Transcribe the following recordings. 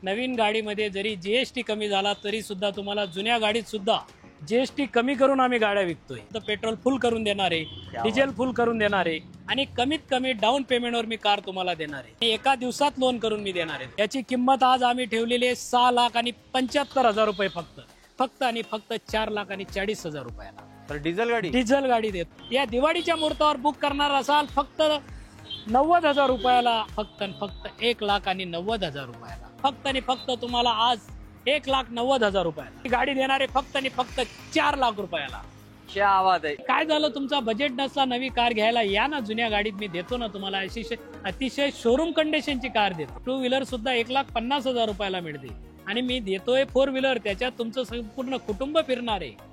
नवीन गाडीमध्ये जरी जीएसटी कमी झाला तरी सुद्धा तुम्हाला जुन्या गाडीत सुद्धा जीएसटी कमी करून आम्ही गाड्या विकतोय. तर पेट्रोल फुल करून देणार आहे, डिझेल फुल करून देणार आहे आणि कमीत कमी डाऊन पेमेंटवर मी कार तुम्हाला देणार आहे. एका दिवसात लोन करून मी देणार आहे. याची किंमत आज आम्ही ठेवलेली आहे 6,75,000 रुपये फक्त आणि फक्त 4,40,000 रुपयाला. तर डिझेल गाडी देतो. या दिवाळीच्या मुहूर्तावर बुक करणार असाल फक्त 90,000 रुपयाला, फक्त 1,90,000 रुपयाला, फक्त आणि फक्त तुम्हाला आज 1,90,000 रुपयाला गाडी देणार आहे. फक्त आणि फक्त 4 लाख रुपयाला. क्या आवाज आहे. काय झालं, तुमचा बजेट नसला नवी कार घ्यायला या ना, जुन्या गाडीत मी देतो ना तुम्हाला. अतिशय शोरूम कंडिशनची कार देतो. 2 व्हीलर सुद्धा 1,50,000 रुपयाला मिळते आणि मी देतोय 4 व्हीलर, त्याच्यात तुमचं संपूर्ण कुटुंब फिरणार आहे.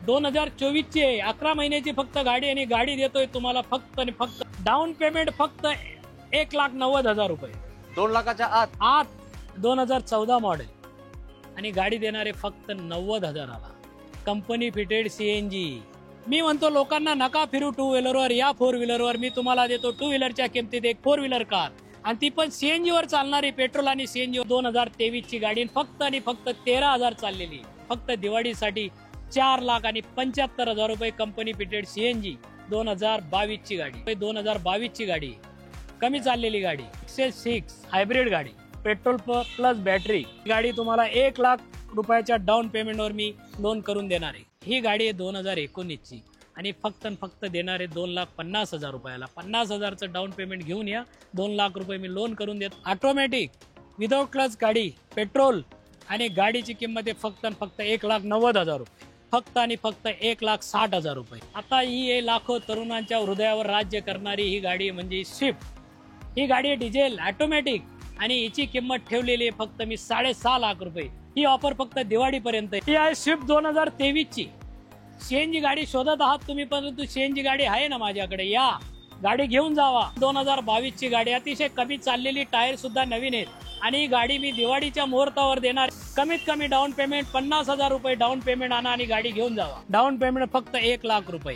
2024 ची आहे, 11 महिन्याची फक्त गाडी आणि गाडी देतोय तुम्हाला फक्त आणि फक्त डाऊन पेमेंट फक्त 1,90,000 रुपये. 2 लाखाच्या आत 2014 मॉडेल आणि गाडी देणारे फक्त 90,000ला. Company fitted CNG. मी म्हणतो लोकांना नका फिरू 2 व्हीलरवर, या 4 व्हीलरवर. मी तुम्हाला देतो 2 व्हीलरच्या किमतीत एक 4 व्हीलर कार आणि ती पण सीएनजी वर चालणारी, पेट्रोल आणि सीएनजी. 2023 ची गाडी फक्त आणि फक्त 13,000 चाललेली. फक्त दिवाळीसाठी 4,75,000 रुपये. कंपनी फिटेड सीएनजी 2022 ची गाडी. 2022 ची गाडी, कमी चाललेली गाडी. XL6 हायब्रिड गाडी, पेट्रोल प्लस बॅटरी गाडी. तुम्हाला 1 लाख रुपयाच्या डाऊन पेमेंटवर मी लोन करून देणार आहे. ही गाडी आहे 2019 ची आणि फक्त देणार आहे 2,50,000 रुपयाला. 50,000चं डाऊन पेमेंट घेऊन या, 2 लाख रुपये मी लोन करून देतो. ऑटोमॅटिक विदाउट क्लच गाडी, पेट्रोल आणि गाडीची किंमत आहे फक्त 1,90,000 रुपये. फक्त आणि फक्त 1,60,000 रुपये. आता ही आहे लाखो तरुणांच्या हृदयावर राज्य करणारी ही गाडी म्हणजे स्विफ्ट. ही गाडी आहे डिझेल ऑटोमॅटिक आणि हिची किंमत ठेवलेली आहे फक्त मी 6.5 लाख रुपये. ही ऑफर फक्त दिवाळीपर्यंत. ही आहे स्विफ्ट 2023 ची. सीएनजी गाडी शोधत आहात तुम्ही, परंतु सीएनजी गाडी आहे ना माझ्याकडे. या गाडी घेऊन जावा. 2022 ची गाडी, अतिशय कमी चाललेली, टायर सुद्धा नवीन आहेत आणि ही गाडी मी दिवाळीच्या मुहूर्तावर देणार. कमीत कमी डाऊन पेमेंट 50,000 रुपये डाऊन पेमेंट आणा आणि गाडी घेऊन जावा. डाऊन पेमेंट फक्त 1 लाख रुपये.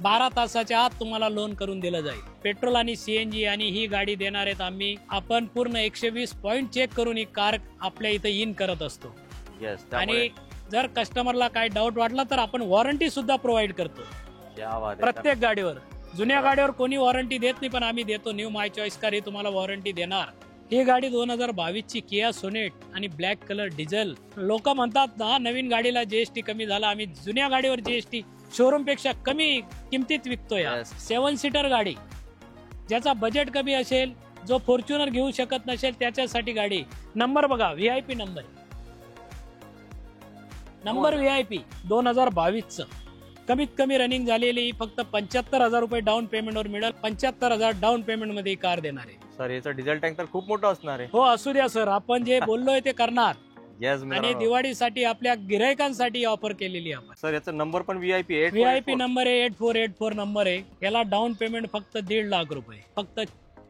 12 तासाच्या आत तुम्हाला लोन करून दिलं जाईल. पेट्रोल आणि सीएनजी आणि ही गाडी देणार आहेत आम्ही. आपण पूर्ण 120 पॉइंट चेक करून ही कार आपल्या इथे इन करत असतो. आणि जर कस्टमरला काय डाऊट वाटला तर आपण वॉरंटी सुद्धा प्रोव्हाइड करतो प्रत्येक गाडीवर. जुन्या गाडीवर कोणी वॉरंटी देत नाही, पण आम्ही देतो. न्यू माय चॉईस कार ही तुम्हाला वॉरंटी देणार. ही गाडी 2022 ची किया सोनेट आणि ब्लॅक कलर डिझेल. लोक म्हणतात ना नवीन गाडीला जीएसटी कमी झाला, आम्ही जुन्या गाडीवर जीएसटी शोरूम पेक्षा कमी किमतीत विकतोय. 7 सीटर गाडी, ज्याचा बजेट कमी असेल, जो फॉर्च्युनर घेऊ शकत नसेल त्याच्यासाठी गाडी. नंबर बघा, व्हीआयपी नंबर व्हीआयपी 2022 कमीत कमी रनिंग झालेली. फक्त 75,000 रुपये डाऊन पेमेंटवर मिळेल. 75,000 डाऊन पेमेंट मध्ये कार देणार आहे. सर याचं डिझेल टँक तर खूप मोठं असणार आहे. हो, असू द्या सर, आपण जे बोललोय ते करणार. आणि दिवाळीसाठी आपल्या गिरायकांसाठी ऑफर केलेली आहे आपण. सर याचा नंबर पण व्हीआयपी नंबर आहे. 8484 नंबर आहे. याला डाऊन पेमेंट फक्त 1.5 लाख रुपये. फक्त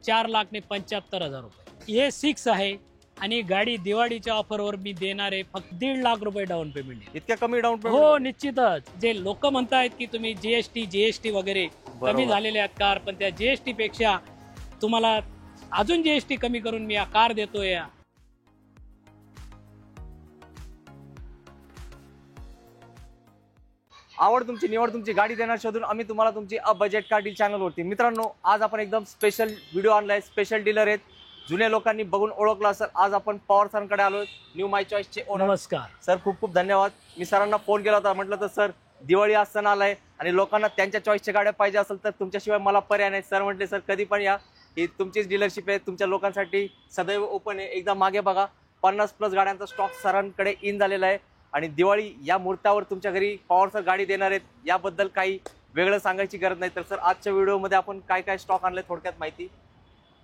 4,75,000 रुपये. हे 6 आहे आणि गाडी दिवाळीच्या ऑफरवर मी देणार आहे फक्त 1.5 लाख रुपये डाऊन पेमेंट. इतक्या कमी डाऊन पेमेंट? हो, निश्चितच. जे लोक म्हणतायत की तुम्ही जीएसटी वगैरे कमी झालेले आहेत कार, पण त्या जीएसटी पेक्षा तुम्हाला अजून जीएसटी कमी करून मी या कार देतोय. आवड तुमची, निवड तुमची, गाडी देणार शोधून आम्ही तुम्हाला तुमची बजेट कार डील चॅनल वरती. मित्रांनो, आज आपण एकदम स्पेशल व्हिडिओ आणलाय. स्पेशल डीलर आहेत, जुन्या लोकांनी बघून ओळखला. सर आज आपण पवार सरांकडे आलोय, न्यू माय चॉईस चे ओनर. नमस्कार सर, खूप खूप धन्यवाद. मी सरांना फोन केला होता, म्हटलं तर सर दिवाळी आज सण आलाय आणि लोकांना त्यांच्या चॉईसच्या गाड्या पाहिजे असेल तर तुमच्याशिवाय मला पर्याय नाही. सर म्हटले सर कधी पण या, ही तुमचीच डीलरशिप आहे, तुमच्या लोकांसाठी सदैव ओपन आहे. एकदा मागे बघा, 50+ गाड्यांचा स्टॉक सरांकडे इन झालेला आहे आणि दिवाळी या मुहूर्तावर तुमच्या घरी पॉवर सर गाडी देणार आहेत. याबद्दल काही वेगळं सांगायची गरज नाही. तर सर आजच्या व्हिडिओमध्ये आपण काय काय स्टॉक आणले थोडक्यात माहिती.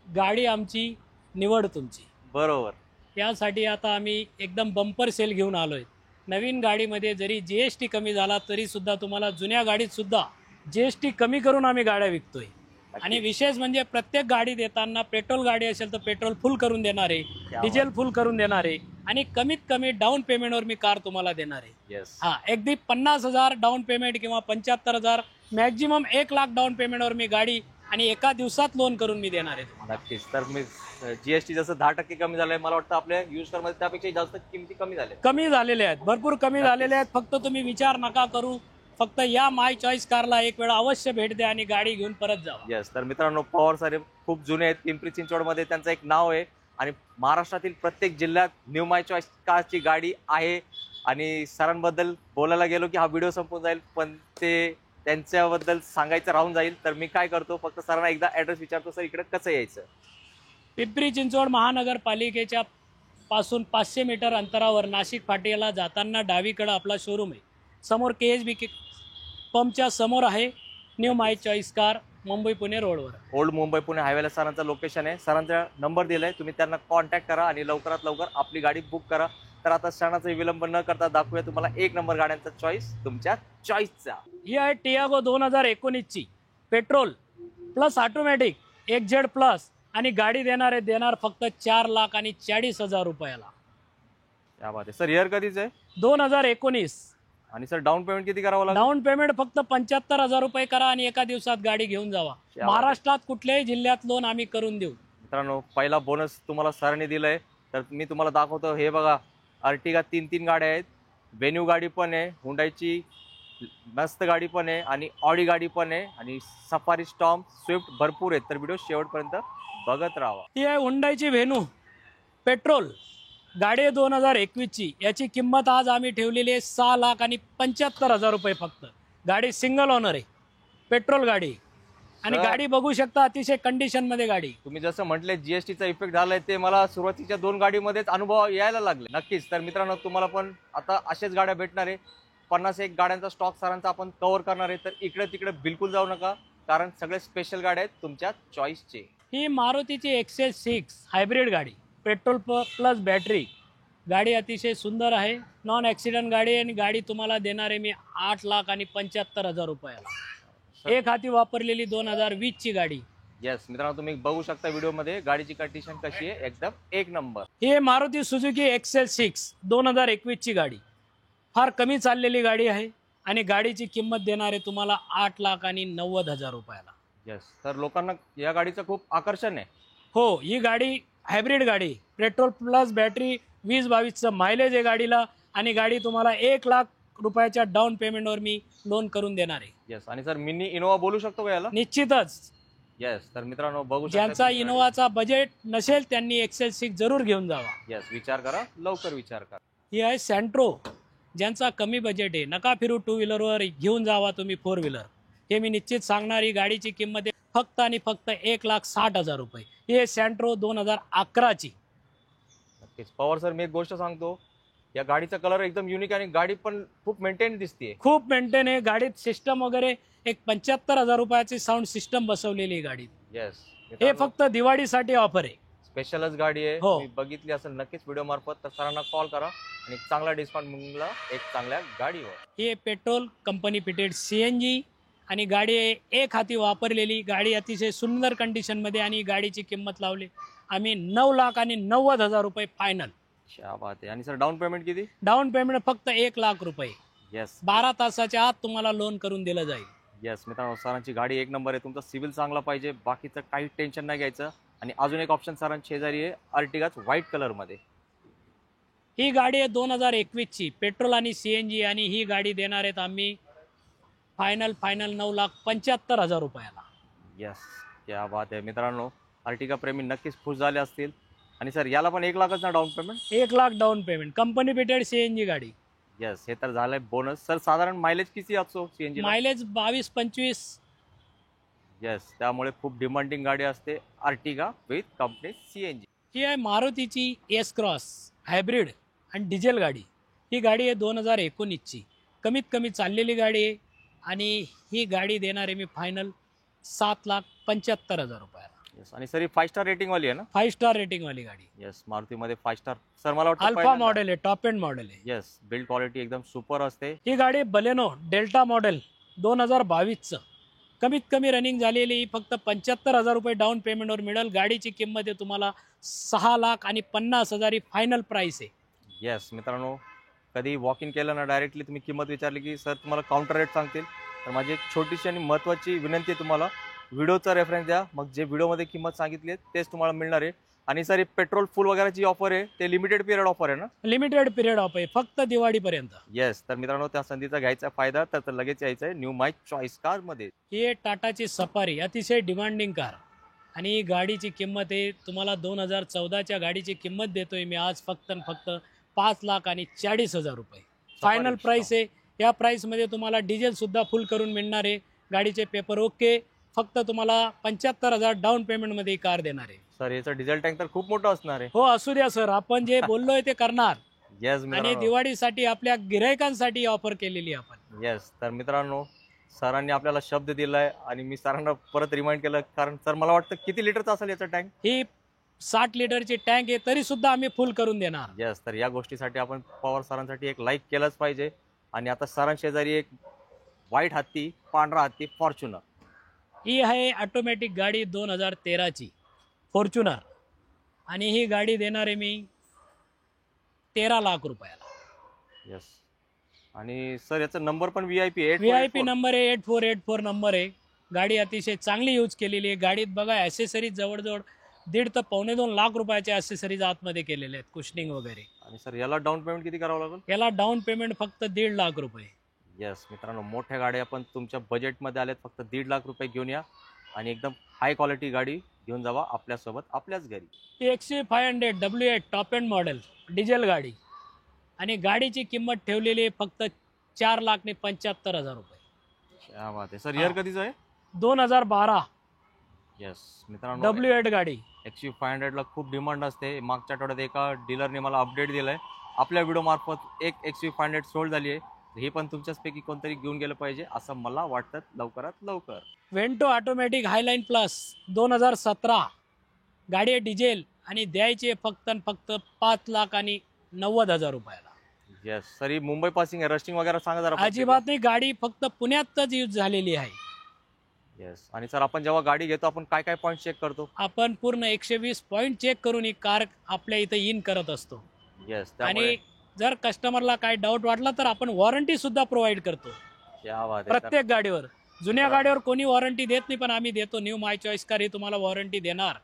गाडी आमची, निवड तुमची. बरोबर. त्यासाठी आता आम्ही एकदम बंपर सेल घेऊन आलोय. नवीन गाडीमध्ये जरी जीएसटी कमी झाला तरी सुद्धा तुम्हाला जुन्या गाडीत सुद्धा जीएसटी कमी करून आम्ही गाड्या विकतोय. आणि विशेष म्हणजे प्रत्येक गाडी देताना पेट्रोल गाडी असेल तर पेट्रोल फुल करून देणार आहे, डिझेल फुल करून देणार आहे आणि कमीत कमी डाऊन पेमेंटवर मी कार तुम्हाला देणार आहे. हा, अगदी 50,000 डाऊन पेमेंट किंवा 75,000, मॅक्झिमम 1 लाख डाऊन पेमेंटवर मी गाडी आणि एका दिवसात लोन करून मी देणार आहे तुम्हाला. नक्कीच. तर मी जीएसटी जसं 10% कमी झालंय, मला वाटतं आपल्या युज मध्ये त्यापेक्षा जास्त किमती कमी झाल्या. कमी झालेले आहेत, भरपूर कमी झालेले आहेत. फक्त तुम्ही विचार नका करू, फक्त या माय चॉईस कारला एक वेळा अवश्य भेट द्या आणि गाडी घेऊन परत जा. येस. तर मित्रांनो, पवार साहेब खूप जुने आहेत. पिंपरी चिंचवडमध्ये त्यांचं एक नाव आहे आणि महाराष्ट्रातील प्रत्येक जिल्ह्यात न्यू माय चॉईस कारची गाडी आहे. आणि सरांबद्दल बोलायला गेलो की हा व्हिडिओ संपून जाईल, पण ते त्यांच्याबद्दल सांगायचं राहून जाईल. तर मी काय करतो, फक्त सरांना एकदा ॲड्रेस विचारतो, सर इकडे कसं यायचं. पिंपरी चिंचवड महानगरपालिकेच्या पासून 500 मीटर अंतरावर नाशिक फाट्याला जाताना डावीकडे आपला शोरूम आहे. समोर KSB पंपच्या समोर आहे new my choice car, Mumbai Pune रोडवर. ओल्ड मुंबई पुणे हायवेला सरांचं लोकेशन आहे. सरांचा नंबर दिलाय, तुम्ही त्यांना कॉन्टॅक्ट करा आणि लवकरात लवकर आपली गाडी बुक करा. तर आता क्षणाचा विलंब न करता दाखवूया तुम्हाला एक नंबर गाड्यांचा चॉईस, तुमच्या चॉईसचा. ही आहे टियागो 2019ची petrol plus automatic XZ plus, आणि गाडी देणार फक्त 4,40,000 रुपयाला. क्या बात आहे. सर इयर कधीच आहे? 2019. आणि सर डाऊन पेमेंट किती करावं लागेल? डाऊन पेमेंट फक्त 75,000 रुपये करा आणि एका दिवसात गाडी घेऊन जावा. महाराष्ट्रात कुठल्याही जिल्ह्यात लोन आम्ही करून देऊ. मित्रांनो, पहिला बोनस तुम्हाला सरांनी दिलाय. तर मी तुम्हाला दाखवतो. हे बघा, अर्टिगा 3 गाड्या आहेत. वेन्यू गाडी पण आहे, हुंडाईची मस्त गाडी पण आहे, आणि ऑडी गाडी पण आहे, आणि सफारी स्टॉर्म, स्विफ्ट भरपूर आहेत. तर व्हिडिओ शेवटपर्यंत बघत राहा. ती आहे हुंडाईची व्हेनू पेट्रोल गाडी आहे 2021ची. याची किंमत आज आम्ही ठेवलेली आहे 6,75,000 रुपये फक्त. गाडी सिंगल ओनर आहे, पेट्रोल गाडी, आणि गाडी बघू शकता अतिशय कंडिशन मध्ये गाडी. तुम्ही जसं म्हटले जीएसटीचा इफेक्ट झालाय, ते मला सुरुवातीच्या 2 गाडीमध्येच अनुभव यायला लागले. नक्कीच. तर मित्रांनो, तुम्हाला पण आता अशाच गाड्या भेटणार आहे. 51 गाड्यांचा स्टॉक सरांचा आपण कव्हर करणार आहे. तर इकडे तिकडे बिलकुल जाऊ नका, कारण सगळे स्पेशल गाड्या आहेत तुमच्या चॉईसचे. ही मारुतीची XL6 हायब्रिड गाडी, पेट्रोल प्लस बॅटरी गाडी, अतिशय सुंदर आहे. नॉन ॲक्सिडेंट गाडी आहे, आणि गाडी तुम्हाला देणार आहे मी 8,75,000 रुपयाला. एक हाती वापरलेली 2020ची गाडी. येस मित्रांनो, तुम्ही बघू शकता व्हिडिओमध्ये गाडीची कंडिशन कशी आहे, एकदम एक नंबर. ही मारुती सुझुकी XL6 2021ची गाडी, फार कमी चाललेली गाडी आहे, आणि गाडीची किंमत देणार आहे तुम्हाला 8,90,000 रुपयाला. येस. तर लोकांना या गाडीचं खूप आकर्षण आहे. हो, ही गाडी हायब्रिड गाडी, पेट्रोल प्लस बॅटरी, 20-22चं मायलेज आहे गाडीला, आणि गाडी तुम्हाला 1,00,000 रुपयाच्या डाऊन पेमेंटवर मी लोन करून देणार आहे. येस. आणि सर मिनी इनोवा बोलू शकतो का याला? निश्चितच. येस. तर मित्रांनो, बघू शकता, ज्यांचा इनोवाचा बजेट नसेल त्यांनी XL6 जरूर घेऊन जावा. येस. विचार करा, लवकर विचार करा. ही आहे सँट्रो, ज्यांचा कमी बजेट आहे, नका फिरू 2 व्हीलरवर, घेऊन जावा तुम्ही 4 व्हीलर. हे मी निश्चित सांगणार. ही गाडीची किंमत आहे फक्त आणि फक्त 1,60,000 रुपये. ही आहे सँट्रो 2011ची. नक्कीच. पवार सर, मी एक गोष्ट सांगतो, या गाडीचा कलर एकदम युनिक, आणि गाडी पण खूप मेंटेन दिसते. खूप मेंटेन आहे. गाडीत सिस्टम वगैरे एक 75,000 रुपयाची साऊंड सिस्टम बसवलेली आहे गाडीत. येस. हे फक्त दिवाळीसाठी ऑफर आहे. स्पेशलच गाडी आहे. हो. तुम्ही बघितली असेल नक्कीच व्हिडिओ मार्फत. तर सरांना कॉल करा आणि चांगला डिस्काउंट मिळाला एक चांगल्या गाडीवर. ही पेट्रोल कंपनी फिटेड CNG, आणि गाडी आहे एक हाती वापरलेली गाडी, अतिशय सुंदर कंडिशनमध्ये, आणि गाडीची किंमत लावली आम्ही 9,90,000 रुपये फायनल. क्या बात आहे. आणि सर डाऊन पेमेंट किती? डाऊन पेमेंट फक्त 1,00,000 रुपये. येस. 12 तासाच्या आत तुम्हाला लोन करून दिलं जाईल. येस मित्रांनो, सरांची गाडी एक नंबर आहे. तुमचा सिव्हिल चांगला पाहिजे, बाकीचं काही टेन्शन नाही घ्यायचं. आणि अजून एक ऑप्शन सरांच्या शेजारी आहे, अर्टिगाच व्हाईट कलरमध्ये. ही गाडी आहे 2021ची, पेट्रोल आणि CNG, आणि ही गाडी देणार आहेत आम्ही फायनल 9,75,000 रुपयाला. येस. क्या बात आहे. मित्रांनो, अर्टिगा प्रेमी नक्कीच खुश झाले असतील. आणि सर याला पण 1,00,000च ना down payment? 1,00,000 down payment, company fitted CNG गाडी. येस. हे तर झालंय बोनस. सर साधारण मायलेज किती असतो CNG? मायलेज 22-25. येस. त्यामुळे खूप डिमांडिंग गाडी असते अर्टिगा विथ कंपनी CNG. ही आहे मारुतीची S-क्रॉस हायब्रिड आणि डिझेल गाडी. ही गाडी आहे 2019ची, कमीत कमी चाललेली गाडी आहे, आणि ही गाडी देणार आहे मी फायनल 7,75,000 रुपयाला. येस. आणि सर ही 5 स्टार रेटिंग वाली आहे ना? 5 स्टार रेटिंग वाली गाडी. येस. मारुतीमध्ये 5 स्टार. सर मला वाटतं अल्फा मॉडेल आहे, टॉप एंड मॉडेल आहे. येस. बिल्ड क्वालिटी एकदम सुपर असते. ही गाडी बलेनो डेल्टा मॉडेल 2022चं, कमीत कमी रनिंग झालेली, ही फक्त 75,000 रुपये डाऊन पेमेंटवर मिळेल. गाडीची किंमत आहे तुम्हाला 6,50,000 ही फायनल प्राइस आहे. येस. मित्रांनो, कधी वॉक इन केलं ना, डायरेक्टली तुम्ही किंमत विचारली की सर तुम्हाला काउंटर रेट सांगतील. तर माझी एक छोटीशी आणि महत्त्वाची विनंती आहे तुम्हाला, व्हिडिओचा रेफरन्स द्या, मग जे व्हिडिओमध्ये किंमत सांगितली आहे तेच तुम्हाला मिळणार आहे. आणि सर पेट्रोल फुल वगैरेची ऑफर आहे ते लिमिटेड पिरियड ऑफर आहे ना? लिमिटेड पिरियड ऑफ आहे, फक्त दिवाळीपर्यंत. येस, तर मित्रांनो त्या संधीचा घ्यायचा फायदा तर लगेच यायचं आहे न्यू माय चॉईस कार मध्ये. ही आहे टाटाची सफारी, अतिशय डिमांडिंग कार. आणि ही गाडीची किंमत आहे तुम्हाला 2014च्या गाडीची किंमत देतोय मी आज फक्त 5,40,000 रुपये फायनल प्राइस आहे. या प्राइसमध्ये तुम्हाला डिझेल सुद्धा फुल करून मिळणार आहे, गाडीचे पेपर ओके. फक्त तुम्हाला 75,000 डाऊन पेमेंटमध्ये ही कार देणार आहे. सर याचं डिझेल टँक तर खूप मोठं असणार आहे. हो असू द्या सर, आपण जे बोललोय ते करणार. येस आणि दिवाळीसाठी आपल्या गिरायकांसाठी ऑफर केलेली आपण. येस, तर मित्रांनो सरांनी आपल्याला शब्द दिलाय आणि मी सरांना परत रिमाइंड केलं, कारण सर मला वाटतं किती लिटरचा असेल याचा टँक? ही 60 लिटरची टँक आहे, तरी सुद्धा आम्ही फुल करून देणार. येस, तर या गोष्टीसाठी आपण पवार सरांसाठी एक लाईक केलंच पाहिजे. आणि आता सरांशेजारी एक व्हाईट हत्ती, पांढरा हत्ती फॉर्च्युनर. ही आहे ऑटोमॅटिक गाडी 2013ची फॉर्च्युनर. आणि ही गाडी देणार आहे मी 13 लाख रुपयाला. येस, आणि सर याचा नंबर पण VIP नंबर आहे, 8484 नंबर आहे. गाडी अतिशय चांगली यूज केलेली आहे. गाडीत बघा ॲसेसरीज जवळजवळ 1.5 ते 2.25 लाख रुपयाचे ॲसेसरीज आतमध्ये केलेले आहेत, कुशनिंग वगैरे. आणि सर याला डाऊन पेमेंट किती करावं लागेल? याला डाऊन पेमेंट फक्त 1.5 लाख रुपये. येस मित्रांनो, मोठ्या गाड्या पण तुमच्या बजेटमध्ये आल्यात, फक्त 1.5 लाख रुपये घेऊन या आणि एकदम हाय क्वालिटी गाडी घेऊन जावा आपल्यासोबत आपल्याच घरी. ती XC500 W8 top end model diesel गाडी. आणि गाडीची किंमत ठेवलेली आहे फक्त 4,75,000 रुपये. क्या बात आहे सर. इयर कधीच आहे? 2012. येस मित्रांनो, W8 गाडी. XC500 ला खूप डिमांड असते. मागच्या आठवड्यात एका डीलरने मला अपडेट दिलाय, आपल्या व्हिडिओ मार्फत एक XC500 सोल्ड झाली आहे. हे पण तुमच्याचपैकी कोणतरी घेऊन गेलं पाहिजे असं मला वाटतं लवकरात लवकर. वेंटो ऑटोमॅटिक हायलाईन प्लस 2017 गाडी आहे डिझेल. आणि द्यायची फक्त 5,90,000 रुपयाला. येस सर, ही मुंबई पासिंग आहे, रस्टिंग वगैरे सांगा जरा. अजिबात नाही, गाडी फक्त पुण्यातच यूज झालेली आहे. येस, आणि सर आपण जेव्हा गाडी घेतो आपण काय काय पॉईंट चेक करतो? आपण पूर्ण 120 पॉईंट चेक करून ही कार आपल्या इथं इन करत असतो. येस, आणि जर कस्टमरला काय डाऊट वाटला तर आपण वॉरंटी सुद्धा प्रोव्हाइड करतो प्रत्येक गाडीवर. जुन्या गाडीवर कोणी वॉरंटी देत नाही, पण आम्ही देतो. न्यू माय चॉईस कार ही तुम्हाला वॉरंटी देणार.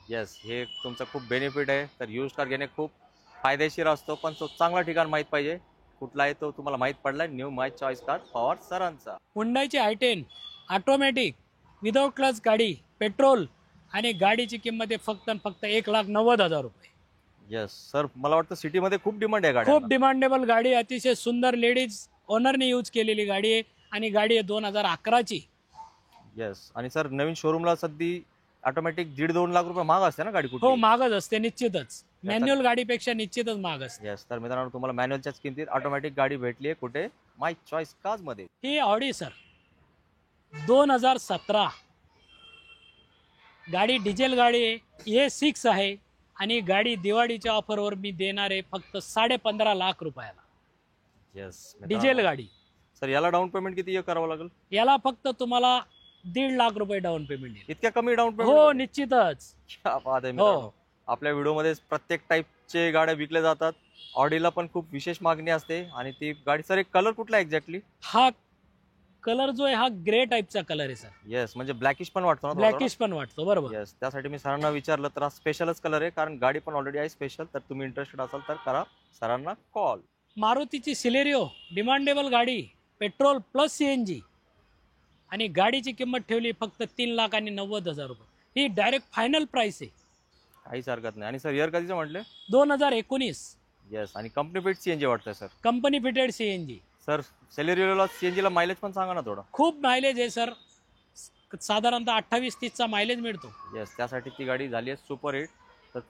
येस, हे तुमचं खूप बेनिफिट आहे. तर यूज कार घेणे खूप फायदेशीर असतो, पण तो चांगला ठिकाण माहीत पाहिजे. कुठला आहे तो तुम्हाला माहीत पडला, new my choice car Pawar सरांचा. हुंडाईची i10 ऑटोमॅटिक विदाउट क्लच गाडी, पेट्रोल. आणि गाडीची किंमत आहे फक्त 1,90,000 रुपये. येस सर, मला वाटतं सिटीमध्ये खूप डिमांड आहे गाडी. खूप डिमांडेबल गाडी, अतिशय सुंदर लेडीज ओनरने यूज केलेली गाडी आहे. आणि गाडी आहे 2011ची. येस, आणि सर नवीन शोरूमला सध्या ऑटोमॅटिक 1.5-2 लाख रुपये महाग असते ना गाडी? कुठे हो महागच असते निश्चितच, मॅन्युअल गाडीपेक्षा निश्चितच महाग असते. येस, तर मित्रांनो तुम्हाला मॅन्युअलच्याच किमतीत ऑटोमॅटिक गाडी भेटली आहे कुठे? माय चॉईस कार्स मध्ये. ही ऑडी सर 2017 गाडी डिझेल गाडी आहे, A6 आहे. आणि गाडी दिवाळीच्या ऑफरवर मी देणार आहे फक्त 15.5 लाख रुपयाला. येस, डिझेल गाडी. सर याला डाऊन पेमेंट किती करावं लागेल? याला फक्त तुम्हाला 1.5 लाख रुपये डाऊन पेमेंट येईल. इतक्या कमी डाऊन पेमेंट? हो निश्चितच. क्या बात आहे मित्रांनो. आपल्या व्हिडिओमध्ये प्रत्येक टाईपचे गाड्या विकल्या जातात. ऑडीला पण खूप विशेष मागणी असते. आणि ती गाडी सर एक कलर कुठला एक्झॅक्टली? हा कलर जो आहे हा ग्रे टाईपचा कलर आहे सर. येस, म्हणजे ब्लॅकिश पण वाटतो ना? ब्लॅकिश पण वाटतो, बरोबर. येस, त्यासाठी मी सरांना विचारलं तर हा स्पेशलच कलर आहे, कारण गाडी पण ऑलरेडी आहे स्पेशल. तर तुम्ही इंटरेस्टेड असाल तर करा सरांना कॉल. मारुतीची सिलेरिओ डिमांडेबल गाडी, पेट्रोल प्लस CNG. आणि गाडीची किंमत ठेवली फक्त 3,90,000 रुपये. ही डायरेक्ट फायनल प्राइस आहे, काहीच हरकत नाही. आणि सर इयर कधीचं म्हटले? 2019. येस, आणि कंपनी फिट CNG वाटतंय sir? Company fitted CNG. Sir सेलेरिओला CNG ला मायलेज पण सांगा ना थोडं. खूप मायलेज आहे सर, साधारणतः 28-30चा मायलेज मिळतो. येस, त्यासाठी ती गाडी झाली आहे सुपर हिट. तर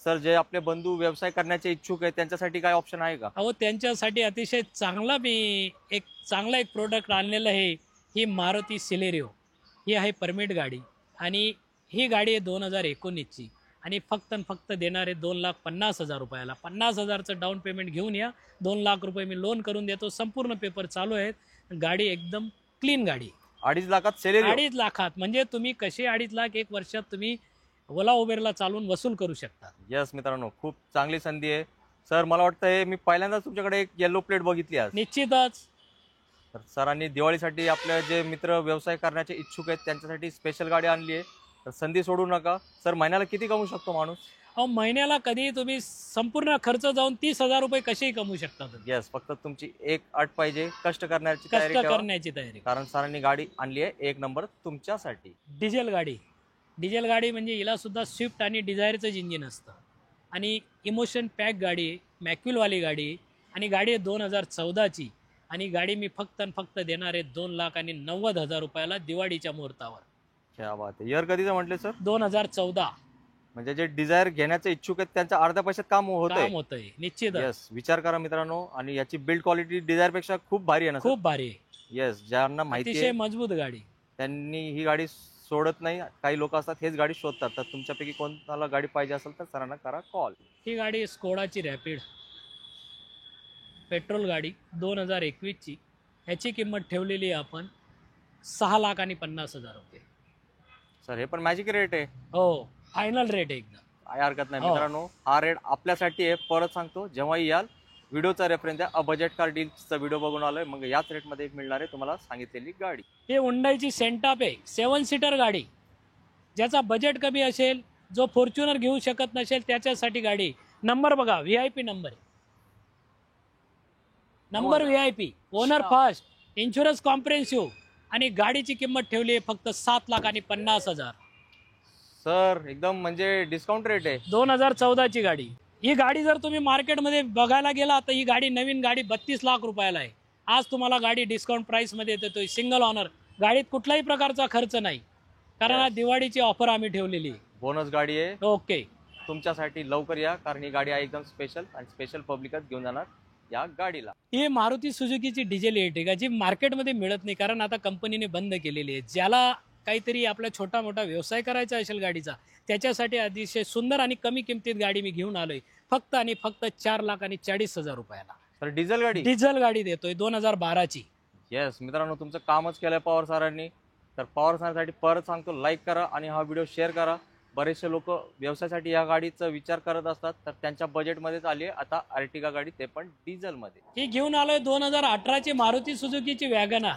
सर जे आपले बंधू व्यवसाय करण्याचे इच्छुक आहेत त्यांच्यासाठी काय ऑप्शन आहे का? अहो त्यांच्यासाठी अतिशय चांगला मी चांगला एक प्रोडक्ट आणलेलं आहे. ही मारुती सिलेरिओ ही आहे परमिट गाडी. आणि ही गाडी आहे 2019ची. आणि फक्त देणारे 2,50,000 रुपयाला. 50,000चं डाऊन पेमेंट घेऊन या. 2 लाख रुपये मी लोन करून देतो. संपूर्ण पेपर चालू आहेत. गाडी एकदम क्लीन गाडी. 2.5 लाखात सेलेरिओ? 2.5 लाखात म्हणजे तुम्ही कसे 2.5 लाख एक वर्षात तुम्ही ओला उबेरला चालून वसूल करू शकता. येस मित्रांनो, खूप चांगली संधी आहे. सर मला वाटतं मी पहिल्यांदाच तुमच्याकडे एक येलो प्लेट बघितली आज. निश्चितच. तर सरांनी दिवाळीसाठी आपले जे मित्र व्यवसाय करण्याचे इच्छुक आहेत त्यांच्यासाठी स्पेशल गाडी आणली आहे. तर संधी सोडू नका. सर महिन्याला किती कमवू शकतो माणूस? अहो महिन्याला कधी तुम्ही संपूर्ण खर्च जाऊन 30,000 रुपये कसेही कमवू शकता तुम्ही. येस, फक्त तुमची एक अट पाहिजे, कष्ट करण्याची तयारी कष्ट ठेवा. करण्याची तयारी. कारण सरांनी गाडी आणली आहे एक नंबर तुमच्यासाठी. डिझेल गाडी म्हणजे हिला सुद्धा स्विफ्ट आणि डिझायरचंच इंजिन असतं आणि इमोशन पॅक गाडी आहे, मॅक्युलवाली गाडी आहे आणि गाडी आहे 2014ची आणि गाडी मी फक्त आणि फक्त देणार आहे 2,90,000 रुपयाला दिवाळीच्या मुहूर्तावर. क्या बात आहे. इयर कधीचं म्हटले सर? 2014. म्हणजे जे डिझायर घेण्याचे इच्छुक आहेत त्यांच्या अर्ध्या पैशात काम होतंय निश्चित. येस, विचार करा मित्रांनो. आणि याची बिल्ड क्वालिटी डिझायर पेक्षा खूप भारी आहे ना? खूप भारी आहे. येस, ज्यांना माहिती अतिशय आहे मजबूत गाडी. त्यांनी ही गाडी सोडत नाही. काही लोक असतात हेच गाडी शोधतात. तर तुमच्यापैकी कोणाला गाडी पाहिजे असेल तर सरांना करा कॉल. ही गाडी स्कोडाची रॅपिड पेट्रोल गाडी 2021ची. ह्याची किंमत ठेवलेली आहे आपण 6,50,000 रुपये. सर हे पण मॅजिक रेट आहे. हो, फायनल रेट आहे एकदम. काय हरकत नाही हो. मित्रांनो. हा रेट आपल्यासाठी आहे. परत सांगतो, जेव्हाही याल व्हिडिओचा रेफरन्स द्या. बजेट कार डीलचा व्हिडिओ बघून आलोय, मग याच रेटमध्ये मिळणार आहे तुम्हाला सांगितलेली गाडी. हे हुंडाईची सेंटाप आहे, 7 सीटर गाडी. ज्याचा बजेट कमी असेल, जो फॉर्च्युनर घेऊ शकत नसेल त्याच्यासाठी गाडी. नंबर बघा, VIP नंबर आहे. Number VIP, owner first, insurance comprehensive आणि गाडीची किंमत ठेवली आहे फक्त 7,50,000. सर एकदम म्हणजे डिस्काउंट रेट आहे. 2014ची गाडी. ही गाडी जर तुम्ही मार्केटमध्ये बघायला गेला तर ही गाडी नवीन गाडी 32 लाख रुपयाला आहे. आज तुम्हाला गाडी डिस्काउंट प्राइसमध्ये देतोय. सिंगल ऑनर, गाडीत कुठल्याही प्रकारचा खर्च नाही, कारण आज दिवाळीची ऑफर आम्ही ठेवलेली आहे. बोनस गाडी आहे ओके, तुमच्यासाठी. लवकर या, कारण ही गाडी आहे एकदम स्पेशल आणि स्पेशल पब्लिकच घेऊन जाणार या गाडीला. ही मारुती सुझुकीची डिझेल इर्टिगा जी मार्केटमध्ये मिळत नाही, कारण आता कंपनीने बंद केलेली आहे. ज्याला काहीतरी आपला छोटा मोठा व्यवसाय करायचा असेल गाडीचा, त्याच्यासाठी अतिशय सुंदर आणि कमी किमतीत गाडी मी घेऊन आलोय फक्त आणि फक्त 4,40,000 रुपयाला. सर डिझेल गाडी देतोय 2012ची. येस मित्रांनो, तुमचं कामच केलंय पवार सरांनी. तर पवार सरांसाठी परत सांगतो, लाईक करा आणि हा व्हिडिओ शेअर करा. बरेचसे लोक व्यवसायासाठी या गाडीचा विचार करत असतात, तर त्यांच्या बजेटमध्येच आली आहे आता अर्टिगा गाडी, ते पण डिझेलमध्ये. ही घेऊन आलोय 2018ची मारुती सुझुकीची वॅगनार,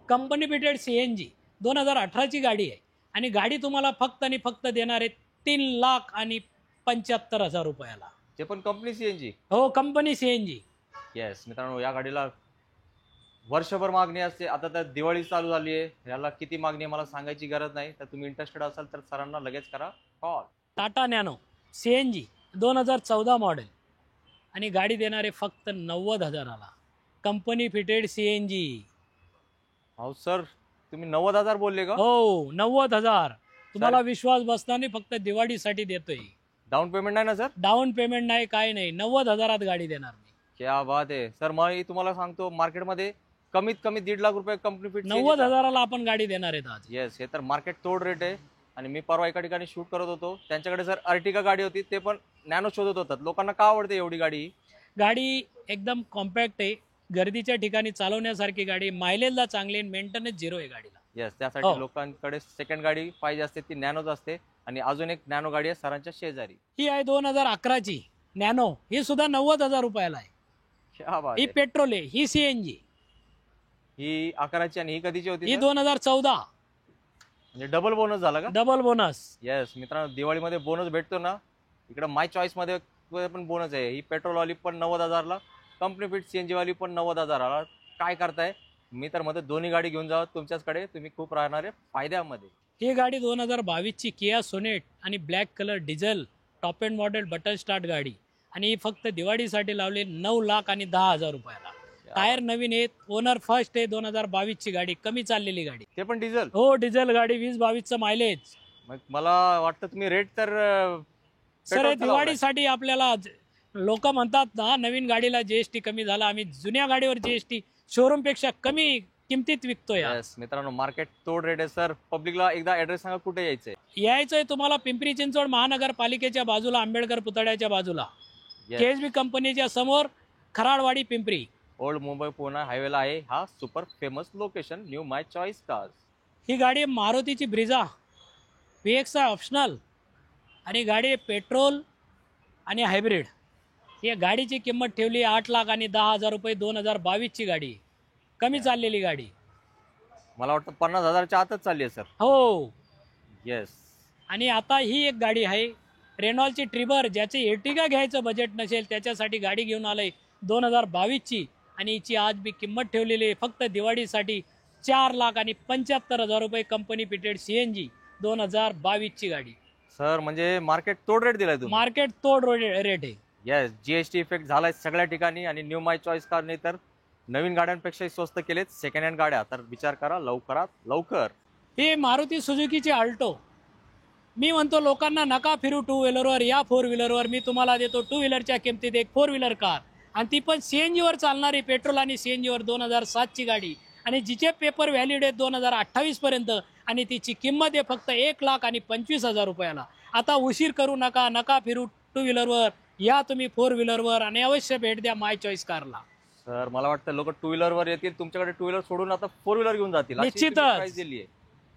कंपनी फिटेड CNG. 2018ची गाडी आहे आणि गाडी तुम्हाला फक्त आणि फक्त देणार आहे 3,75,000 रुपयाला. ते पण कंपनी CNG. हो, कंपनी CNG. येस मित्रांनो, या गाडीला वर्षभर मागणी असते. आता तर दिवाळी चालू झाली आहे, याला किती मागणी आहे मला सांगायची गरज नाही. तर तुम्ही इंटरेस्टेड असाल तर सरांना लगेच करा call. Tata Nano CNG 2014 model आणि गाडी देणार आहे फक्त 90,000ला. Company fitted CNG. हो सर, तुम्ही 90,000 बोलले का? हो, 90,000. तुम्हाला विश्वास बसणार नाही, फक्त दिवाळीसाठी देतोय. डाऊन पेमेंट नाही ना सर? डाऊन पेमेंट नाही, काय नाही. 90,000त गाडी देणार मी. क्या बात आहे सर. मग तुम्हाला सांगतो, मार्केटमध्ये कमीत कमी 1.5 लाख रुपये कंपनी फिट 90,000ला आपण गाडी देणार आहेत आज. येस, हे तर मार्केट तोड रेट आहे. आणि मी परवा एका ठिकाणी शूट करत होतो, त्यांच्याकडे सर अर्टिगा गाडी होती, ते पण नॅनो शोधत होतात. लोकांना का आवडते एवढी गाडी? गाडी एकदम कॉम्पॅक्ट आहे, गर्दीच्या ठिकाणी चालवण्यासारखी गाडी, मायलेजला चांगली, मेंटेनन्स 0 आहे गाडीला. येस, त्यासाठी लोकांकडे सेकंड गाडी पाहिजे असते, ती नॅनोच असते. आणि अजून एक नॅनो गाडी आहे सरांच्या शेजारी. ही आहे 2011ची नॅनो. ही सुद्धा 90,000 रुपयाला आहे. क्या बात ही आहे. पेट्रोल आहे, ही CNG. ही 11ची आणि ही कधीची होती? ही 2014. म्हणजे डबल बोनस झाला का? Double bonus. येस मित्रांनो, दिवाळीमध्ये बोनस भेटतो ना, इकडे माय चॉईस मध्ये पण बोनस आहे. ही पेट्रोलवाली पण 90,000ला, कंपनी फिट CNG वाली पण 90,000ला. काय करताय? मी तर मध्ये दोन्ही गाडी घेऊन जावं तुमच्याचकडे, तुम्ही खूप राहणार आहे फायद्यामध्ये. ही गाडी 2022ची किया सोनेट आणि black colour diesel top end model button start गाडी आणि ही फक्त दिवाळीसाठी लावली 9,10,000 रुपयाला. टायर नवीन आहेत, ओनर फर्स्ट आहे. 2022ची गाडी, कमी चाललेली गाडी. ते पण डिझेल? हो, डिझेल गाडी, 20-22चं मायलेज. मग मला वाटतं तुम्ही रेट तर सर दिवाळीसाठी आपल्याला लोक म्हणतात ना, नवीन गाडीला GST कमी झाला. आम्ही जुन्या गाडीवर GST शोरूम पेक्षा कमी किमतीत विकतोय. येस मित्रांनो, मार्केट तोड रेट आहे. सर पब्लिकला एकदा ऍड्रेस सांगा, कुठे यायचंय? यायचंय तुम्हाला पिंपरी चिंचवड महानगरपालिकेच्या बाजूला, आंबेडकर पुतळ्याच्या बाजूला, KSB कंपनीच्या समोर, खराडवाडी पिंपरी. ओल्ड मुंबई पुणे हायवेला आहे हा super famous location, new my choice cars. ही गाडी मारुतीची ब्रिझा VX ऑप्शनल आणि गाडी पेट्रोल आणि हायब्रिड. ही गाडीची किंमत ठेवली 8,10,000 रुपये. 2022ची गाडी. कमी चाललेली गाडी. मला वाटतं 50,000च्या आतच चालली आहे सर. हो. येस. आणि आता ही एक गाडी आहे रेनॉल्टची ट्रिबर, ज्याचे एर्टिगा घ्यायचं बजेट नसेल त्याच्यासाठी गाडी घेऊन आलंय 2022ची. आणि हिची आज मी किंमत ठेवलेली आहे फक्त दिवाळीसाठी 4,75,000 रुपये. कंपनी फिटेड CNG 2022ची गाडी. सर म्हणजे मार्केट तोड रेट दिलाय तुम्ही. मार्केट तोड रेट आहे. येस. GST इफेक्ट झालाय सगळ्या ठिकाणी आणि न्यू माय चॉईस कार नाही तर नवीन गाड्यांपेक्षाही स्वस्त केलेत सेकंड हँड गाड्या. तर विचार करा लवकरात लवकर. हे मारुती सुझुकीची अल्टो. मी म्हणतो लोकांना नका फिरू टू व्हीलरवर, या फोर व्हीलरवर. मी तुम्हाला देतो टू व्हीलरच्या किमतीत एक फोर व्हीलर कार, आणि ती पण CNG वर चालणारी, पेट्रोल आणि CNG वर 2007ची गाडी, आणि जिचे पेपर व्हॅलिड आहेत 2028 पर्यंत, आणि तिची किंमत आहे फक्त 1,25,000 रुपयाला. आता उशीर करू नका, नका फिरू टू व्हीलरवर, या तुम्ही फोर व्हीलरवर आणि अवश्य भेट द्या माय चॉईस कारला. सर मला वाटतं लोक टू व्हीलरवर येतील तुमच्याकडे, टू व्हीलर सोडून आता फोर व्हीलर घेऊन जातील. निश्चितच.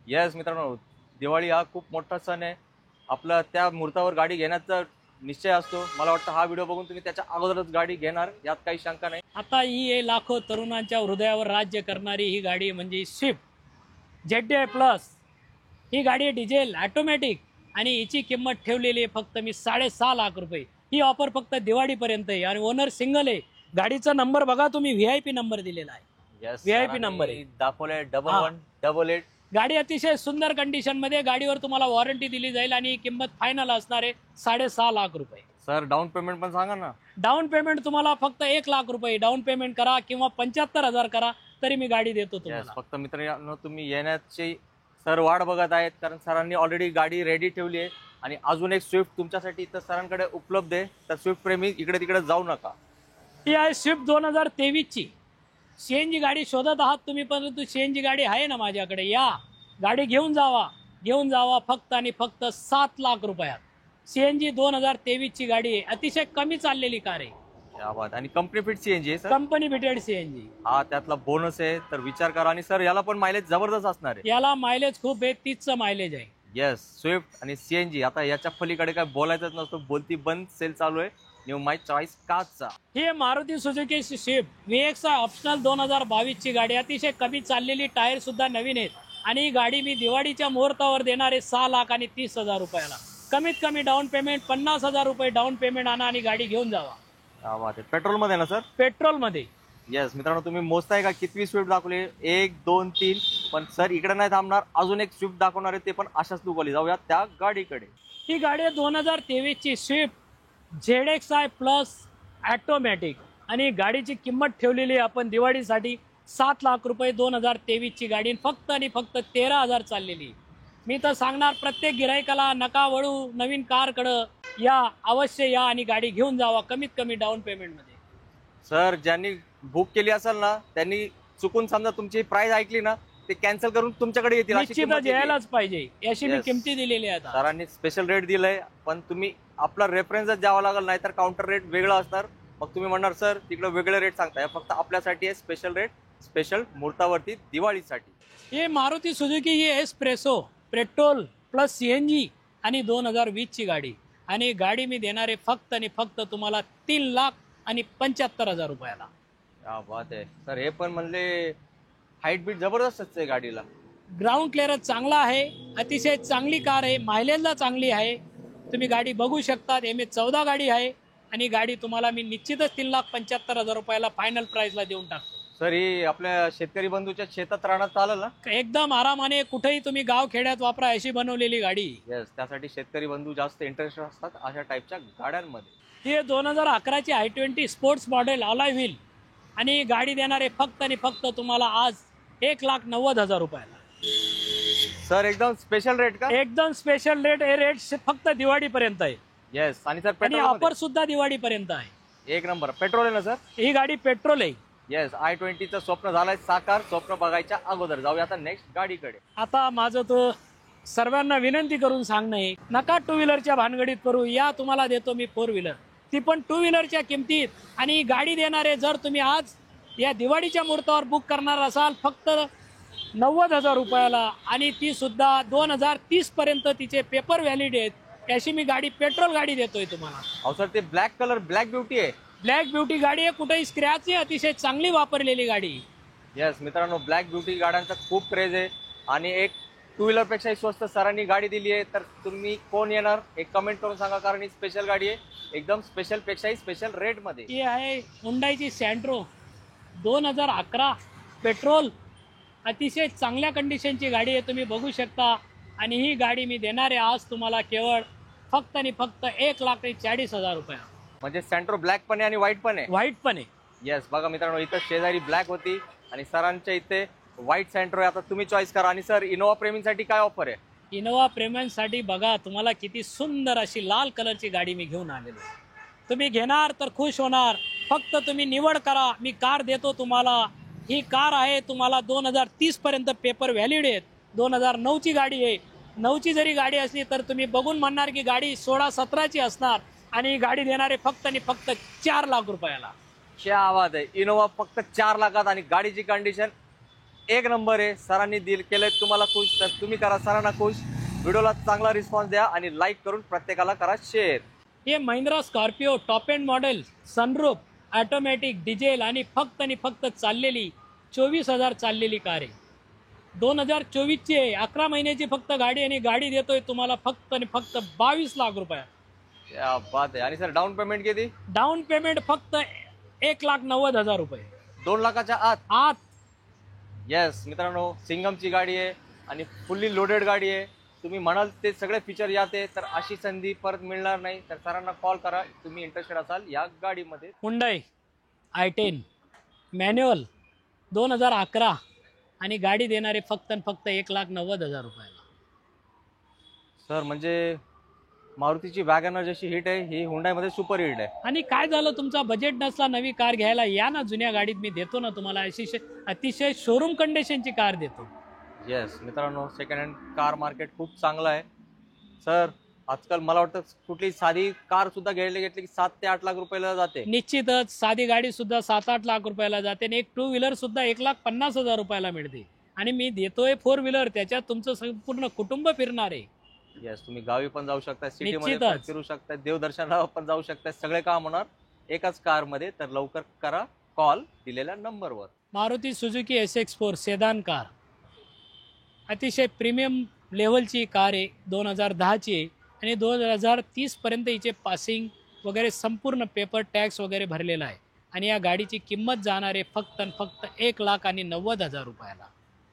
येस मित्रांनो, दिवाळी हा खूप मोठा सण आहे आपला. त्या मुहूर्तावर गाडी घेण्याचा निश्चय असतो. मला वाटतं हा व्हिडिओ बघून तुम्ही त्याच्या अगोदरच गाडी घेणार, यात काही शंका नाही. आता ही आहे लाखो तरुणांच्या हृदयावर राज्य करणारी ही गाडी म्हणजे स्विफ्ट ZDI+. ही गाडी डिझेल ऑटोमॅटिक, आणि हिची किंमत ठेवलेली आहे फक्त मी 6.5 लाख रुपये. ही ऑफर फक्त दिवाळीपर्यंत आहे, आणि ओनर सिंगल आहे. गाडीचा नंबर बघा तुम्ही, VIP नंबर दिलेला आहे. VIP नंबर आहे, दाखवलाय 111888. गाडी अतिशय सुंदर कंडिशन मध्ये. गाडीवर तुम्हाला वॉरंटी दिली जाईल, आणि किंमत फायनल असणार आहे 6.5 लाख रुपये. सर डाऊन पेमेंट पण सांगा ना. डाऊन पेमेंट तुम्हाला फक्त 1 लाख रुपये डाऊन पेमेंट करा, किंवा 75,000 करा तरी मी गाडी देतो तुम्हाला. फक्त मित्रांनो तुम्ही येण्याची सर वाट बघत आहेत, कारण सरांनी ऑलरेडी गाडी रेडी ठेवली आहे, आणि अजून एक स्विफ्ट तुमच्यासाठी इथं सरांकडे उपलब्ध आहे. तर स्विफ्ट प्रेमी इकडे तिकडे जाऊ नका. ही आहे स्विफ्ट 2023ची. CNG गाडी शोधत आहात तुम्ही, परंतु CNG गाडी आहे ना माझ्याकडे. या गाडी घेऊन जावा फक्त आणि फक्त 7 लाख रुपयात. CNG 2023ची गाडी आहे, अतिशय कमी चाललेली कार आहे. क्या बात. आणि कंपनी फिट CNG आहे सर. Company fitted CNG. हा त्यातला बोनस आहे, तर विचार करा. आणि सर याला पण मायलेज जबरदस्त असणार आहे. याला मायलेज खूप आहे, 30चं मायलेज आहे. येस. स्विफ्ट आणि CNG, आता याच्या पलीकडे काय बोलायचंच नसतं. बोलती बंद सेल चालू आहे न्यू माय चॉईस कारचा. ही Maruti Suzuki Swift VX optional 2022ची गाडी. अतिशय कमी चाललेली, टायर सुद्धा नवीन आहेत, आणि ही गाडी मी दिवाळीच्या मुहूर्तावर देणार आहे 6,30,000 रुपयाला. कमीत कमी डाऊन पेमेंट 50,000 रुपये डाऊन पेमेंट आणा आणि गाडी घेऊन जावा. पेट्रोल मध्ये ना सर. पेट्रोल मध्ये. येस मित्रांनो, तुम्ही मोजताय का कितवी स्विफ्ट दाखवली? 1 2 3. पण सर इकडे नाही थांबणार, अजून एक स्विफ्ट दाखवणार आहे, ते पण अशाच लुकवाली. जाऊया त्या गाडीकडे. ही गाडी 2023ची स्विफ्ट ZXi+ ऑटोमॅटिक, आणि गाडीची किंमत ठेवलेली आहे आपण दिवाळीसाठी 7 लाख रुपये. 2023ची गाडी फक्त आणि फक्त 13,000 चाललेली. मी तर सांगणार प्रत्येक गिरायकाला, नका वळू नवीन कारकडं, या अवश्य या आणि गाडी घेऊन जावा कमीत कमी डाऊन पेमेंट मध्ये. सर ज्यांनी बुक केली असेल ना, त्यांनी चुकून समजा तुमची प्राइस ऐकली ना, ते कॅन्सल करून तुमच्याकडे येतील. निश्चितच यायलाच पाहिजे, याशी मी किमती दिलेली आहेत. सरांनी स्पेशल रेट दिलाय, पण तुम्ही आपला रेफरन्सच द्यावा लागेल, नाहीतर काउंटर रेट वेगळा असणार. मग तुम्ही म्हणणार सर तिकडे वेगळे रेट सांगताय. फक्त आपल्यासाठी आहे स्पेशल रेट, स्पेशल मुहूर्तावरती दिवाळीसाठी. हे मारुती सुझुकी ही एस्प्रेसो पेट्रोल प्लस CNG आणि 2020ची गाडी, आणि गाडी मी देणार आहे फक्त आणि फक्त तुम्हाला 3,75,000 रुपयाला. क्या बात आहे सर. हे पण म्हणले हाईट बीट जबरदस्तच आहे गाडीला. ग्राउंड क्लिअरन्स चांगला आहे, अतिशय चांगली कार आहे, मायलेजला चांगली आहे. तुम्ही गाडी बघू शकता. MH14 गाडी आहे, आणि गाडी तुम्हाला मी निश्चितच 3,75,000 रुपयाला फायनल प्राइसला देऊन टाकतो. सर ही आपल्या शेतकरी बंधूच्या शेतात राहण्यात चालेल ना? एकदम आरामाने, कुठेही तुम्ही गाव खेड्यात वापरा अशी बनवलेली गाडी. येस. त्यासाठी शेतकरी बंधू जास्त इंटरेस्टेड असतात अशा टाईपच्या गाड्यांमध्ये. ही 2011ची i20 sports model alloy wheel, आणि गाडी देणार आहे फक्त आणि फक्त तुम्हाला आज 1,90,000 रुपयाला. सर एकदम स्पेशल रेट का? एकदम स्पेशल रेट. हे रेट फक्त दिवाळीपर्यंत आहे. येस. आणि सर आणि पेट्रोल ऑफर सुद्धा दिवाळीपर्यंत आहे. एक नंबर पेट्रोल आहे ना सर? ही गाडी पेट्रोल आहे. येस. i20चं स्वप्न झालंय साकार. स्वप्न बघायच्या अगोदर जाऊया आता नेक्स्ट गाडीकडे. आता माझं तो सर्वांना विनंती करून सांगणं आहे, नका टू व्हीलरच्या भानगडीत करू. या तुम्हाला देतो मी फोर व्हीलर, ती पण टू व्हीलरच्या किमतीत, आणि गाडी देणार आहे जर तुम्ही आज या दिवाळीच्या मुहूर्तावर बुक करणार असाल फक्त 90,000 रुपयाला, आणि ती सुद्धा 2030 पर्यंत तिचे पेपर व्हॅलिड आहेत. अशी मी गाडी पेट्रोल गाडी देतोय तुम्हाला. अहो सर ते ब्लॅक कलर ब्लॅक ब्युटी आहे. ब्लॅक ब्युटी गाडी आहे, कुठेही स्क्रॅच आहे, अतिशय चांगली वापरलेली गाडी. येस मित्रांनो, ब्लॅक ब्युटी गाड्यांचा खूप क्रेज आहे आणि एक टू व्हीलर पेक्षाही स्वस्त सरांनी गाडी दिली आहे. तर तुम्ही कोण येणार हे कमेंट करून सांगा, कारण ही स्पेशल गाडी आहे, एकदम स्पेशल पेक्षाही स्पेशल रेट मध्ये. ही आहे हुंडाईची सँट्रो 2011 पेट्रोल, अतिशय चांगल्या कंडिशनची गाडी आहे, तुम्ही बघू शकता. आणि ही गाडी मी देणार आहे आज तुम्हाला केवळ फक्त आणि फक्त 1,40,000 रुपये. म्हणजे सेंट्रो ब्लॅक पण आहे आणि व्हाईट पण आहे. व्हाईट पण आहे. येस बघा मित्रांनो, इथं शेजारी ब्लॅक होती आणि सरांच्या इथे व्हाईट सेंट्रो आहे. आता तुम्ही चॉईस करा. आणि सर, इनोवा प्रेमींसाठी काय ऑफर आहे? इनोवा प्रेमींसाठी बघा, तुम्हाला किती सुंदर अशी लाल कलरची गाडी मी घेऊन आलेलो आहे. तुम्ही घेणार तर खुश होणार. फक्त तुम्ही निवड करा, मी कार देतो तुम्हाला. ही कार आहे तुम्हाला 2030 पर्यंत पेपर व्हॅलिड आहेत. 2009ची गाडी आहे. 9ची जरी गाडी असली तर तुम्ही बघून म्हणणार की गाडी 16-17ची असणार. आणि ही गाडी देणारे फक्त आणि फक्त 4 लाख रुपयाला. क्या आवाज आहे. इनोवा फक्त 4 लाखात आणि गाडीची कंडिशन एक नंबर आहे. सरांनी केलंय तुम्हाला खुश, तर तुम्ही करा सरांना खुश. व्हिडिओला चांगला रिस्पॉन्स द्या आणि लाईक करून प्रत्येकाला करा शेअर. हे Mahindra Scorpio top end model, sunroof, automatic, diesel आणि फक्त चाललेली 24,000 चाललेली कार आहे. 2024ची आहे. 11 महिन्याची फक्त गाडी आणि गाडी देतोय तुम्हाला फक्त आणि फक्त 22 लाख रुपये. क्या बात आहे. आणि सर, डाऊन पेमेंट किती? डाऊन पेमेंट फक्त 1,90,000 रुपये. 2 लाखाच्या आत. येस मित्रांनो, सिंगमची गाडी आहे आणि फुल्ली लोडेड गाडी आहे. तुम्ही म्हणाल ते सगळे फीचर यात आहे, तर अशी संधी परत मिळणार नाही. तर सरांना कॉल करा तुम्ही इंटरेस्टेड असाल या गाडीमध्ये. हुंडाई i10 मॅन्युअल 2011 आणि गाडी देणारे फक्त आणि फक्त 1,90,000 रुपयाला. सर म्हणजे मारुतीची वॅगनर जशी हिट आहे, ही हुंडाईमध्ये सुपर हिट आहे. आणि काय झालं, तुमचा बजेट नसला नवी कार घ्यायला, या ना जुन्या गाडीत मी देतो ना तुम्हाला. अतिशय शोरूम कंडिशनची कार देतो. येस मित्रांनो, सेकंड हँड कार मार्केट खूप चांगलं आहे. सर आजकाल मला वाटतं कुठली साधी कार सुद्धा घेतली की 7 ते 8 लाख रुपयाला जाते. निश्चितच साधी गाडी सुद्धा 7-8 लाख रुपयाला जाते आणि एक 2 व्हीलर सुद्धा 1,50,000 रुपयाला मिळते. आणि मी देतोय 4 व्हीलर, त्याच्यात तुमचं संपूर्ण कुटुंब फिरणार आहे. येस, तुम्ही गावी पण जाऊ शकता, सिटीमध्ये पण निश्चितच. फिरू शकता, देवदर्शनाला पण जाऊ शकता. सगळे काम होणार एकाच कार मध्ये. तर लवकर करा कॉल दिलेल्या नंबरवर. Maruti Suzuki SX4 sedan car, अतिशय प्रीमियम लेवलची कार आहे. 2010ची आहे आणि 2030 पर्यंत हिचे पासिंग वगैरे संपूर्ण पेपर टॅक्स वगैरे भरलेला आहे. आणि या गाडीची किंमत जाणार आहे फक्त आणि फक्त 1,90,000 रुपयाला.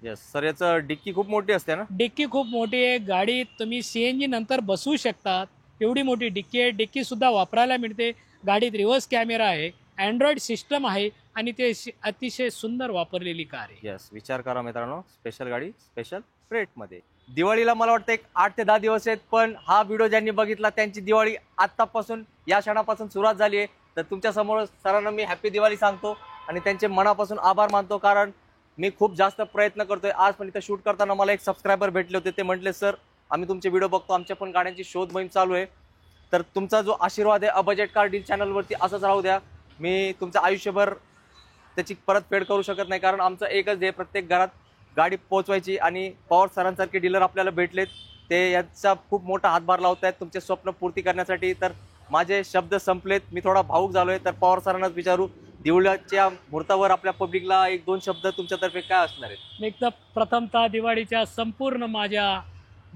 येस सर, याचं डिक्की खूप मोठी असते ना? डिक्की खूप मोठी आहे. गाडी तुम्ही CNG नंतर बसवू शकतात, एवढी मोठी डिक्की आहे. डिक्की सुद्धा वापरायला मिळते. गाडीत रिव्हर्स कॅमेरा आहे, अँड्रॉइड सिस्टम आहे आणि ते अतिशय सुंदर वापरलेली कार आहे. येस, विचार करा मित्रांनो, स्पेशल गाडी स्पेशल रेट मध्ये. दिवाळीला मला वाटतं एक 8 ते 10 दिवस आहेत, पण हा व्हिडिओ ज्यांनी बघितला त्यांची दिवाळी आतापासून या क्षणापासून सुरुवात झाली आहे. तर तुमच्या समोर सरांना मी हॅपी दिवाळी सांगतो आणि त्यांचे मनापासून आभार मानतो, कारण मी खूप जास्त प्रयत्न करतोय. आज पण इथं शूट करताना मला एक सबस्क्रायबर भेटले होते. ते म्हटले, सर आम्ही तुमचे व्हिडिओ बघतो, आमच्या पण गाड्यांची शोध मोहीम चालू आहे. तर तुमचा जो आशीर्वाद आहे बजेट कार डील चॅनलवरती असंच राहू द्या. मी तुमचं आयुष्यभर त्याची परतफेड करू शकत नाही, कारण आमचं एकच आहे, प्रत्येक घरात गाडी पोहोचवायची. आणि पवार सरांसारखे डीलर आपल्याला भेटलेत, ते याचा खूप मोठा हातभार लावत आहेत तुमचे स्वप्न पूर्ती करण्यासाठी. तर माझे शब्द संपलेत, मी थोडा भावूक झालोय. तर पवार सरांनाच विचारू, दिवाळीच्या मुहूर्तावर आपल्या पब्लिकला 1-2 शब्द तुमच्यातर्फे काय असणार आहेत? मी तर प्रथमतः दिवाळीच्या संपूर्ण माझ्या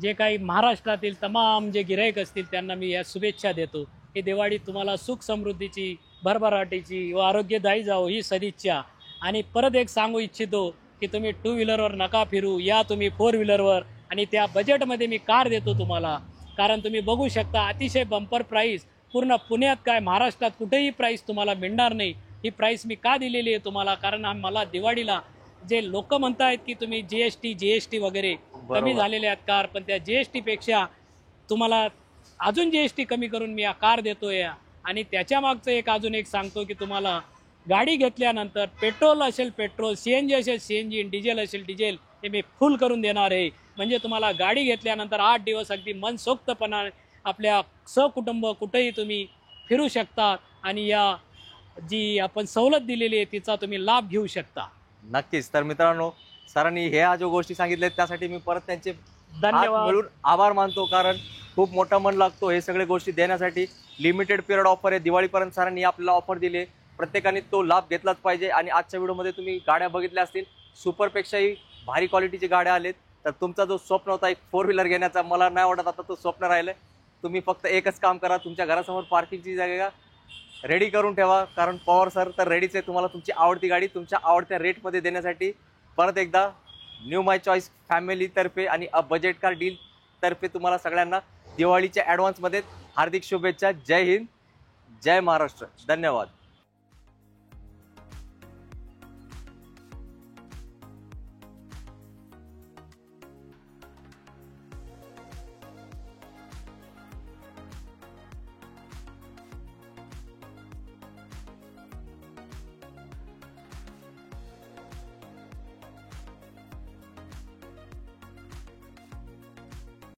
जे काही महाराष्ट्रातील तमाम जे गिराईक असतील त्यांना मी या शुभेच्छा देतो. ही दिवाळी तुम्हाला सुख समृद्धीची, भरभराटीची व आरोग्यदायी जावो ही सदिच्छा. आणि परत एक सांगू इच्छितो की तुम्ही 2 व्हीलरवर नका फिरू, या तुम्ही 4 व्हीलरवर. आणि त्या बजेटमध्ये मी कार देतो तुम्हाला, कारण तुम्ही बघू शकता अतिशय बंपर प्राईस. पूर्ण पुण्यात काय महाराष्ट्रात कुठेही प्राईस तुम्हाला मिळणार नाही. ही प्राईस मी का दिलेली आहे तुम्हाला, कारण मला दिवाळीला जे लोक म्हणतायत की तुम्ही GST वगैरे कमी झालेले आहेत कार, पण त्या GST पेक्षा तुम्हाला अजून GST कमी करून मी या कार देतोय. आणि त्याच्या मागचं एक अजून एक सांगतो की तुम्हाला गाडी घेतल्यानंतर पेट्रोल असेल पेट्रोल, CNG असेल CNG, डिझेल असेल डिझेल, हे मी फुल करून देणार आहे. म्हणजे तुम्हाला गाडी घेतल्यानंतर 8 दिवस अगदी मनसोक्तपणा आपल्या सहकुटुंब कुठेही तुम्ही फिरू शकता आणि या जी आपण सवलत दिलेली आहे तिचा तुम्ही लाभ घेऊ शकता. नक्कीच. तर मित्रांनो, सरांनी ह्या जो गोष्टी सांगितल्या त्यासाठी मी परत त्यांचे धन्यवाद मिळून आभार मानतो, कारण खूप मोठा मन लागतो हे सगळे गोष्टी देण्यासाठी. लिमिटेड पिरियड ऑफर आहे, दिवाळीपर्यंत सरांनी आपल्याला ऑफर दिली. प्रत्येकाने तो लाभ घेतलाच पाहिजे. आणि आजच्या व्हिडिओमध्ये तुम्ही गाड्या बघितल्या असतील, सुपरपेक्षाही भारी क्वालिटीचे गाड्या आलेत. तर तुमचा जो स्वप्न होता एक 4 व्हीलर घेण्याचा, मला नाही वाटत आता तो स्वप्न राहिलं. तुम्ही फक्त एकच काम करा, तुमच्या घरासमोर पार्किंगची जागा रेडी करून ठेवा, कारण पवार सर तर रेडीच आहे तुम्हाला तुमची आवडती गाडी तुमच्या आवडत्या रेटमध्ये देण्यासाठी. परत एकदा न्यू माय चॉईस फॅमिलीतर्फे आणि अ बजेट कार डील तर्फे तुम्हाला सगळ्यांना दिवाळीच्या ॲडव्हान्समध्ये हार्दिक शुभेच्छा. जय हिंद, जय महाराष्ट्र, धन्यवाद.